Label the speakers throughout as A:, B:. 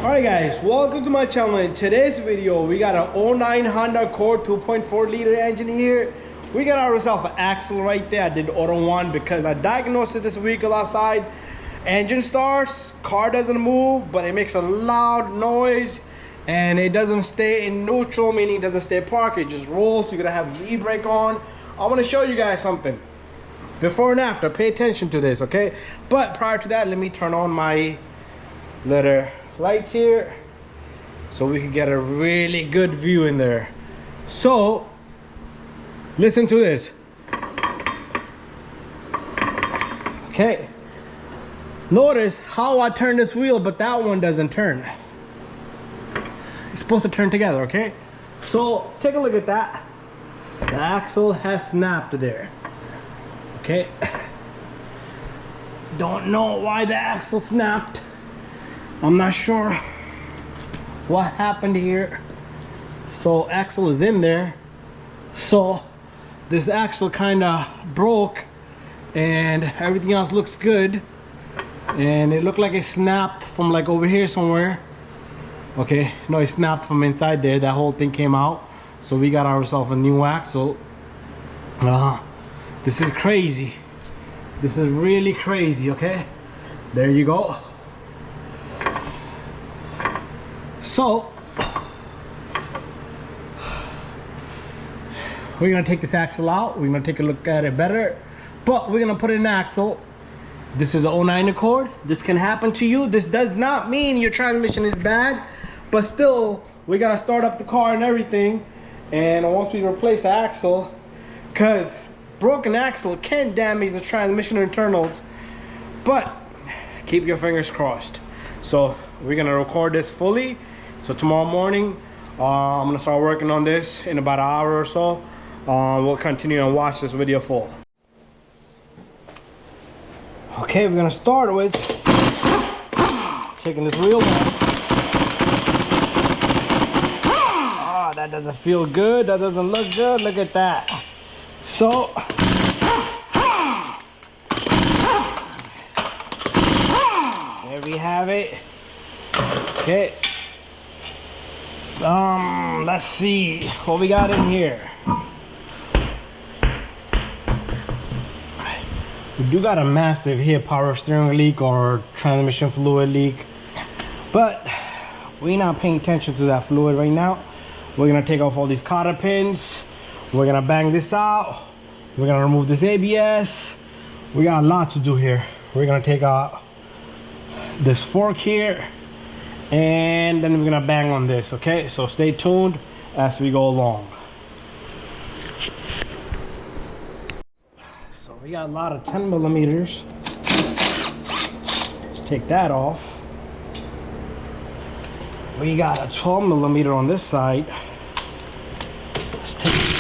A: Alright guys, welcome to my channel. In today's video we got an 09 Honda Accord 2.4 liter engine here. We got ourselves an axle right there. I did auto one because I diagnosed it this vehicle outside. Engine starts, car doesn't move, but it makes a loud noise and it doesn't stay in neutral, meaning it doesn't stay parked, it just rolls. You're gonna have the e-brake on. I want to show you guys something before and after. Pay attention to this, okay? But prior to that, let me turn on my little lights here so we can get a really good view in there. So listen to this. Okay, notice how I turn this wheel, but that one doesn't turn. It's supposed to turn together, okay? So take a look at that. The axle has snapped there. Okay, don't know why the axle snapped. I'm not sure what happened here. So axle is in there, so this axle kind of broke and everything else looks good, and it looked like it snapped from like over here somewhere. Okay, no, it snapped from inside there. That whole thing came out, so we got ourselves a new axle. This is crazy. This is really crazy. Okay, there you go. So we're gonna take this axle out. We're gonna take a look at it better, but we're gonna put in an axle. This is an 09 Accord. This can happen to you. This does not mean your transmission is bad, but still we gotta start up the car and everything. And once we replace the axle, because broken axle can damage the transmission internals, but keep your fingers crossed. So we're gonna record this fully. So tomorrow morning, I'm gonna start working on this in about an hour or so. We'll continue and watch this video full. Okay, we're gonna start with taking this wheel off. Ah, that doesn't feel good. That doesn't look good. Look at that. So there we have it. Okay. Let's see what we got in here. We do got a massive here power steering leak or transmission fluid leak, but we're not paying attention to that fluid right now. We're gonna take off all these cotter pins. We're gonna bang this out. We're gonna remove this ABS. We got a lot to do here. We're gonna take out this fork here, and then we're gonna bang on this. Okay, so stay tuned as we go along. So we got a lot of 10 millimeters. Let's take that off. We got a 12 millimeter on this side. Let's take it.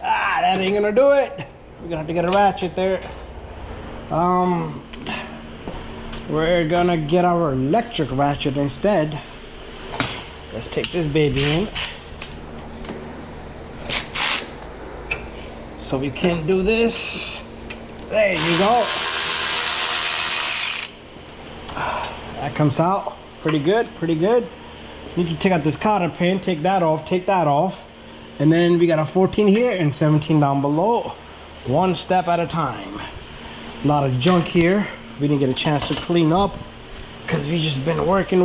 A: That ain't gonna do it. We're gonna have to get a ratchet there. We're gonna get our electric ratchet instead. Let's take this baby in. So we can do this. There you go. That comes out pretty good, pretty good. Need to take out this cotter pin, take that off. And then we got a 14 here and 17 down below. One step at a time. A lot of junk here. We didn't get a chance to clean up because we just been working.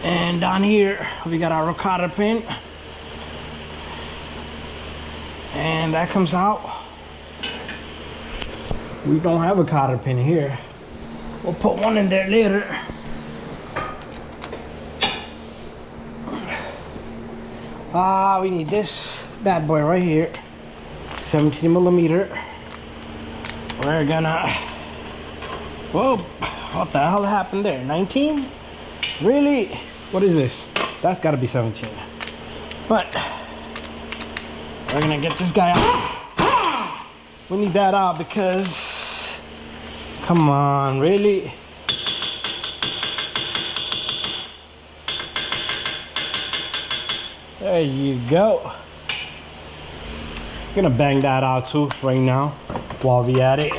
A: And down here we got our cotter pin, and that comes out. We don't have a cotter pin here. We'll put one in there later. We need this bad boy right here, 17 millimeter. We're gonna, whoa, what the hell happened there? 19? Really? What is this? That's gotta be 17. But we're gonna get this guy out. We need that out because, come on, really? There you go. I'm gonna bang that out too right now while we at it.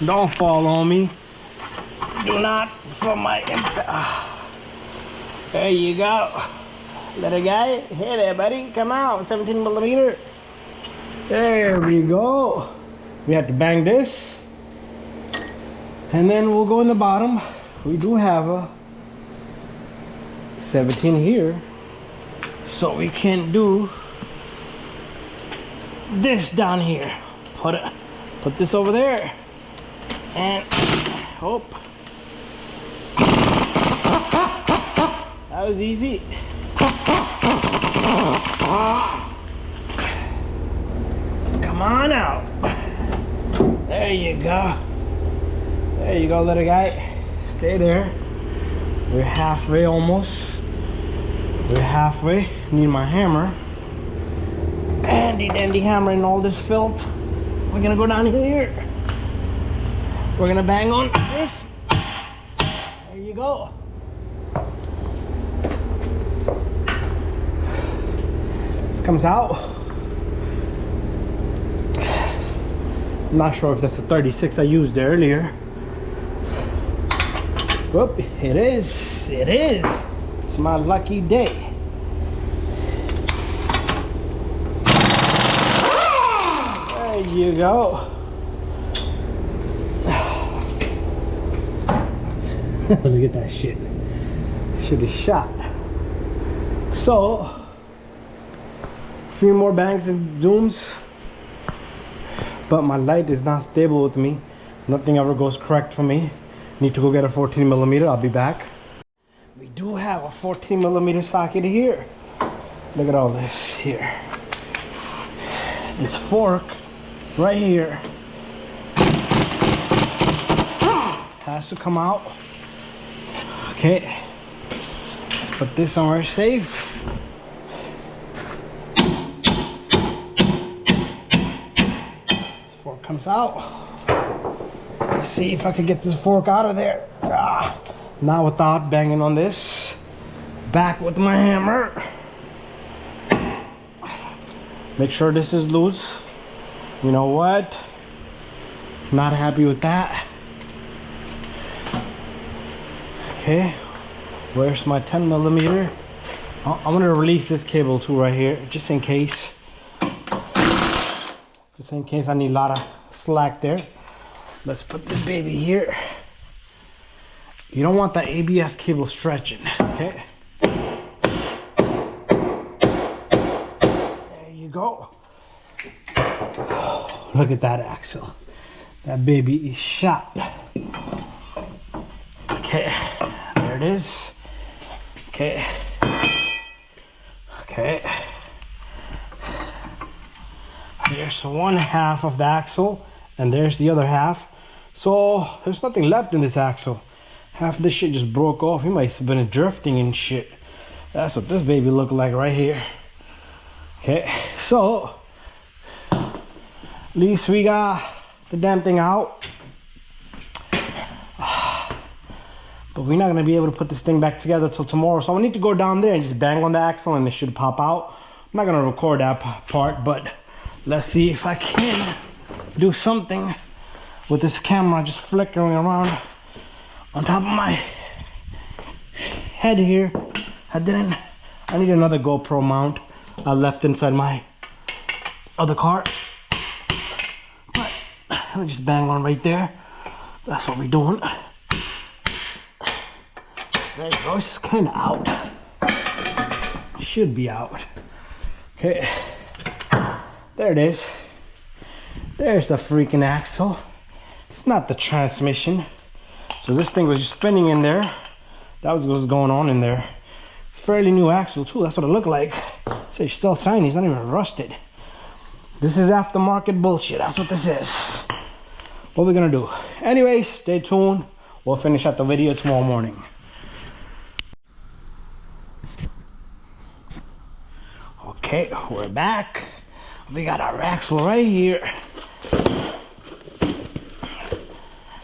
A: Don't fall on me. Do not for my impact. There you go. Little guy. Hey there, buddy. Come out. 17 millimeter. There we go. We have to bang this. And then we'll go in the bottom. We do have a 17 here. So we can do this down here. Put this over there. And hope. That was easy. Come on out. There you go. There you go, little guy. Stay there. We're halfway almost. We're halfway. Need my hammer. Handy dandy hammer in all this filth. We're gonna go down here. We're gonna bang on this. There you go. This comes out. I'm not sure if that's a 36 I used earlier. Whoop, it is. It is. It's my lucky day. There you go. Look at that shit. Shit is shot. So, a few more bangs and zooms. But my light is not stable with me. Nothing ever goes correct for me. Need to go get a 14 millimeter. I'll be back. We do have a 14 millimeter socket here. Look at all this here. This fork right here has to come out. Okay. Let's put this somewhere safe. Comes out. Let's see if I can get this fork out of there. Now without banging on this. Back with my hammer. Make sure this is loose. You know what? Not happy with that. Okay. Where's my 10 millimeter? I'm gonna release this cable too right here, just in case. Just in case I need a lot of slack there. Let's put this baby here. You don't want that ABS cable stretching, okay? There you go. Look at that axle. That baby is shot. Okay, there it is. Okay. Okay. There's one half of the axle and there's the other half. So there's nothing left in this axle. Half of this shit just broke off. He might have been drifting and shit. That's what this baby looked like right here. Okay, so at least we got the damn thing out. But we're not gonna be able to put this thing back together till tomorrow. So I need to go down there and just bang on the axle and it should pop out. I'm not gonna record that part, but let's see if I can do something with this camera just flickering around on top of my head here. I need another GoPro mount I left inside my other car. But let me just bang on right there. That's what we're doing. There you go, it's kind of out. Should be out. Okay. There it is. There's the freaking axle. It's not the transmission. So this thing was just spinning in there. That was what was going on in there. Fairly new axle too. That's what it looked like. So it's still shiny. It's not even rusted. This is aftermarket bullshit. That's what this is. What we're gonna do. Anyway, stay tuned. We'll finish out the video tomorrow morning. Okay, we're back. We got our axle right here.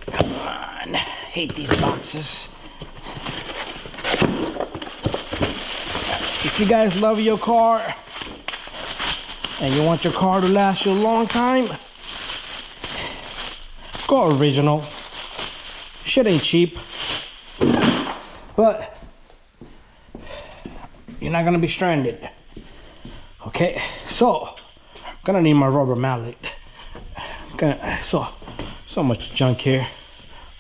A: Come on, hate these boxes. If you guys love your car and you want your car to last you a long time, Go original. Shit ain't cheap, but you're not gonna be stranded. Okay, so gonna need my rubber mallet. So much junk here.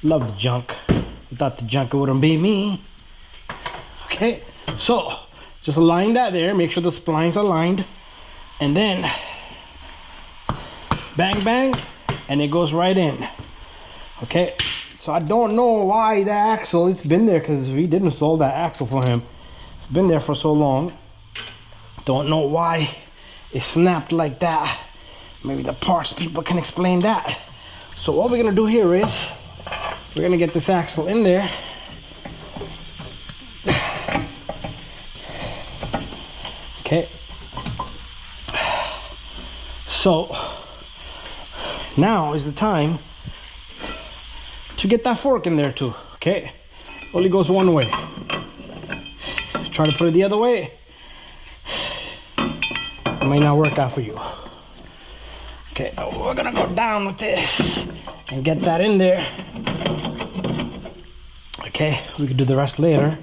A: Love the junk. Without the junk, it wouldn't be me. Okay, so just align that there. Make sure the splines are lined, and then bang bang, and it goes right in. Okay, so I don't know why the axle, it's been there because we didn't solve that axle for him. It's been there for so long. Don't know why it snapped like that. Maybe the parts people can explain that. So what we're gonna do here is we're gonna get this axle in there. Okay, so now is the time to get that fork in there too. Okay, only goes one way. Try to put it the other way, it might not work out for you. Okay, we're gonna go down with this and get that in there. Okay, we can do the rest later.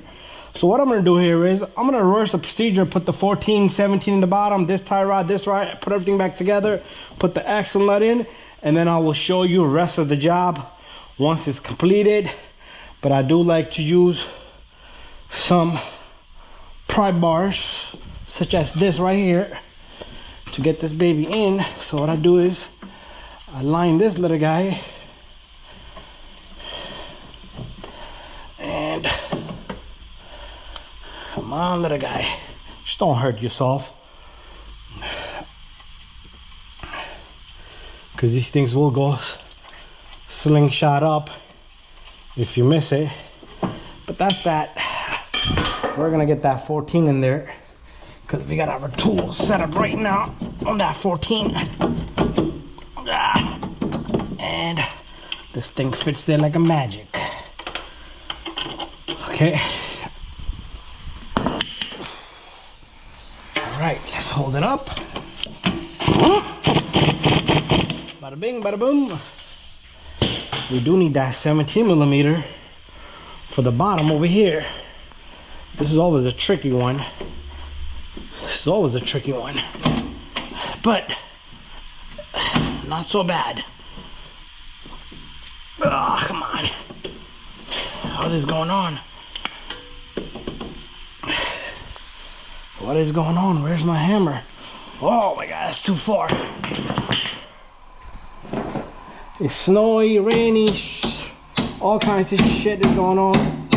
A: So what I'm gonna do here is I'm gonna reverse the procedure, put the 14, 17 in the bottom, this tie rod, this rod, put everything back together, put the axle nut in, and then I will show you the rest of the job once it's completed. But I do like to use some pry bars, such as this right here, to get this baby in. So what I do is I line this little guy and come on, little guy, just don't hurt yourself, because these things will go slingshot up if you miss it. But that's that. We're gonna get that 14 in there because we got our tools set up right now on that 14. And this thing fits there like a magic. Okay. All right, let's hold it up. Bada bing, bada boom. We do need that 17 millimeter for the bottom over here. This is always a tricky one. This is always a tricky one, but not so bad. Oh, come on. What is going on? What is going on? Where's my hammer? Oh my God, that's too far. It's snowy, rainy, all kinds of shit is going on.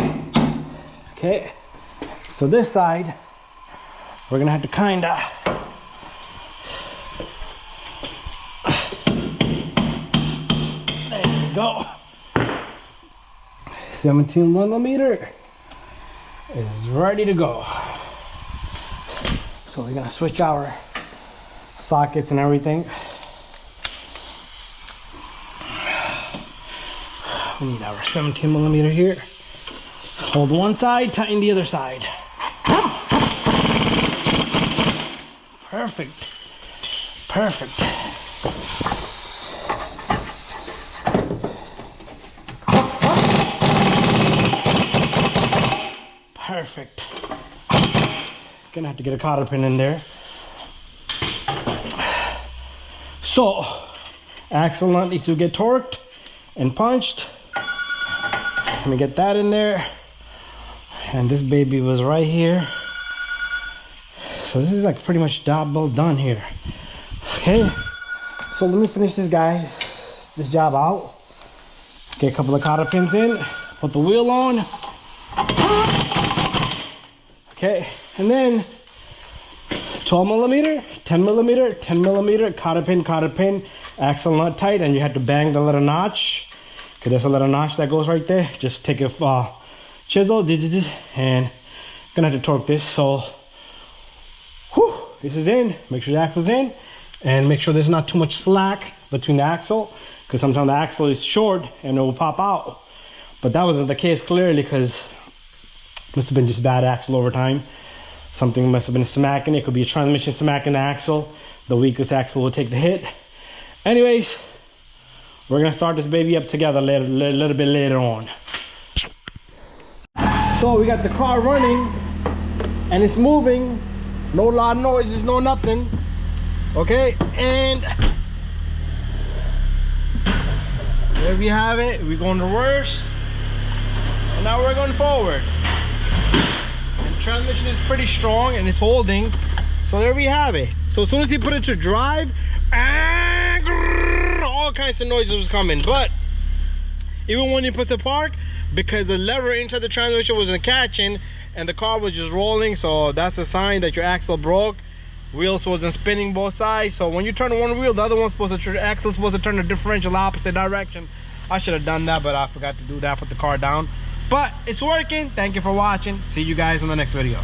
A: Okay, so this side, we're gonna have to kinda there you go. 17 millimeter is ready to go. So we're gonna switch our sockets and everything. We need our 17 millimeter here. Hold one side, tighten the other side. Perfect. Perfect. Perfect. Gonna have to get a cotter pin in there. So, axle nut needs to get torqued and punched. Let me get that in there. And this baby was right here. So this is like pretty much double done here. Okay, so let me finish this job out. Get a couple of cotter pins in, put the wheel on. Okay, and then 12 millimeter, 10 millimeter, 10 millimeter, cotter pin, axle nut tight, and you have to bang the little notch. Okay, there's a little notch that goes right there. Just take a chisel, and gonna have to torque this. So, whew, this is in. Make sure the axle's in, and make sure there's not too much slack between the axle, because sometimes the axle is short and it will pop out. But that wasn't the case clearly, because must have been just bad axle over time. Something must have been smacking. It could be a transmission smacking the axle. The weakest axle will take the hit. Anyways, We're gonna start this baby up together a little bit later on. So we got the car running and it's moving. No loud noises, no nothing. Okay, and there we have it. We're going reverse. And now we're going forward. And transmission is pretty strong and it's holding. So there we have it. So as soon as you put it to drive, all kinds of noises was coming. But even when you put to park, because the lever inside the transmission wasn't catching and the car was just rolling, so that's a sign that your axle broke. Wheels wasn't spinning both sides, so when you turn one wheel, the other one's supposed to, axle's supposed to turn the differential opposite direction. I should have done that, but I forgot to do that, put the car down. But it's working. Thank you for watching. See you guys in the next video.